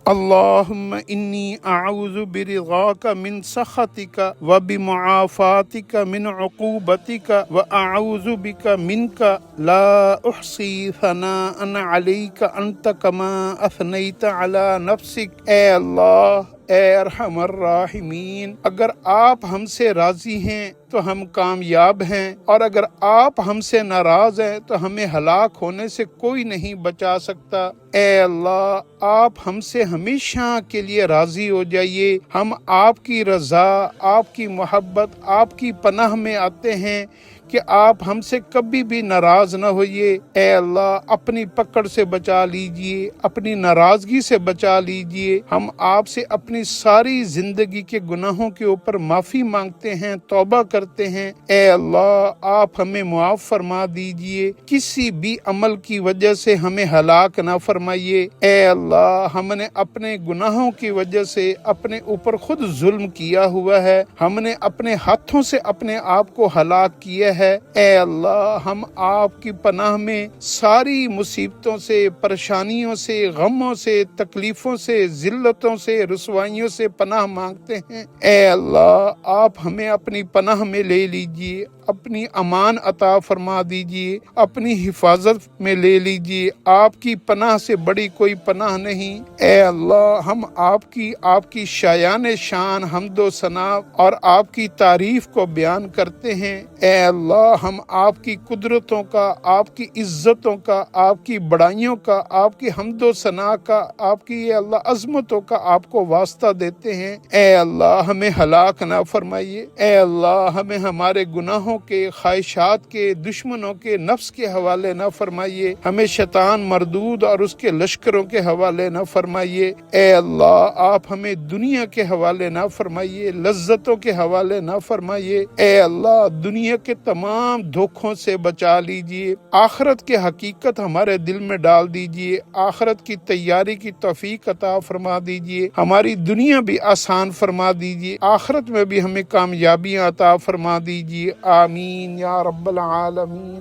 اللہم انی اعوذ برضاک من سخطک وبمعافاتک من عقوبتک واعوذ بک منک لا احصی ثناء علیک انت کما اثنیت علی نفسک۔ اے اللہ، اے ارحم الراحمین، اگر آپ ہم سے راضی ہیں تو ہم کامیاب ہیں، اور اگر آپ ہم سے ناراض ہیں تو ہمیں ہلاک ہونے سے کوئی نہیں بچا سکتا۔ اے اللہ، آپ ہم سے ہمیشہ کے لیے راضی ہو جائیے، ہم آپ کی رضا، آپ کی محبت، آپ کی پناہ میں آتے ہیں کہ آپ ہم سے کبھی بھی ناراض نہ ہوئیے۔ اے اللہ، اپنی پکڑ سے بچا لیجئے، اپنی ناراضگی سے بچا لیجئے۔ ہم آپ سے اپنی ساری زندگی کے گناہوں کے اوپر معافی مانگتے ہیں، توبہ کرتے ہیں۔ اے اللہ، آپ ہمیں معاف فرما دیجئے، کسی بھی عمل کی وجہ سے ہمیں ہلاک نہ فرمائیے۔ اے اللہ، ہم نے اپنے گناہوں کی وجہ سے اپنے اوپر خود ظلم کیا ہوا ہے، ہم نے اپنے ہاتھوں سے اپنے آپ کو ہلاک کیا ہے۔ اے اللہ، ہم آپ کی پناہ میں ساری مصیبتوں سے، پریشانیوں سے، غموں سے، تکلیفوں سے، ذلتوں سے، رسوائیوں سے پناہ مانگتے ہیں۔ اے اللہ، آپ ہمیں اپنی پناہ میں لے لیجئے، اپنی امان عطا فرما دیجئے، اپنی حفاظت میں لے لیجئے۔ آپ کی پناہ سے بڑی کوئی پناہ نہیں۔ اے اللہ، ہم آپ کی شایان شان حمد و ثنا اور آپ کی تعریف کو بیان کرتے ہیں۔ اے اللہ، ہم آپ کی قدرتوں کا، آپ کی عزتوں کا، آپ کی بڑائیوں کا، آپ کی حمد و ثنا کا، آپ کی اے اللہ عظمتوں کا آپ کو واسطہ دیتے ہیں۔ اے اللہ، ہمیں ہلاک نہ فرمائیے۔ اے اللہ، ہمیں ہمارے گناہوں کے، خواہشات کے، دشمنوں کے، نفس کے حوالے نہ فرمائیے، ہمیں شیطان مردود اور اس کے لشکروں کے حوالے نہ فرمائیے۔ اے اللہ، آپ ہمیں دنیا کے حوالے نہ فرمائیے، لذتوں کے حوالے نہ فرمائیے۔ اے اللہ، دنیا کے تمام دھوکوں سے بچا لیجئے، آخرت کے حقیقت ہمارے دل میں ڈال دیجئے، آخرت کی تیاری کی توفیق عطا فرما دیجئے، ہماری دنیا بھی آسان فرما دیجئے، آخرت میں بھی ہمیں کامیابیاں عطا فرما دیجئے۔ آمین یا رب العالمین۔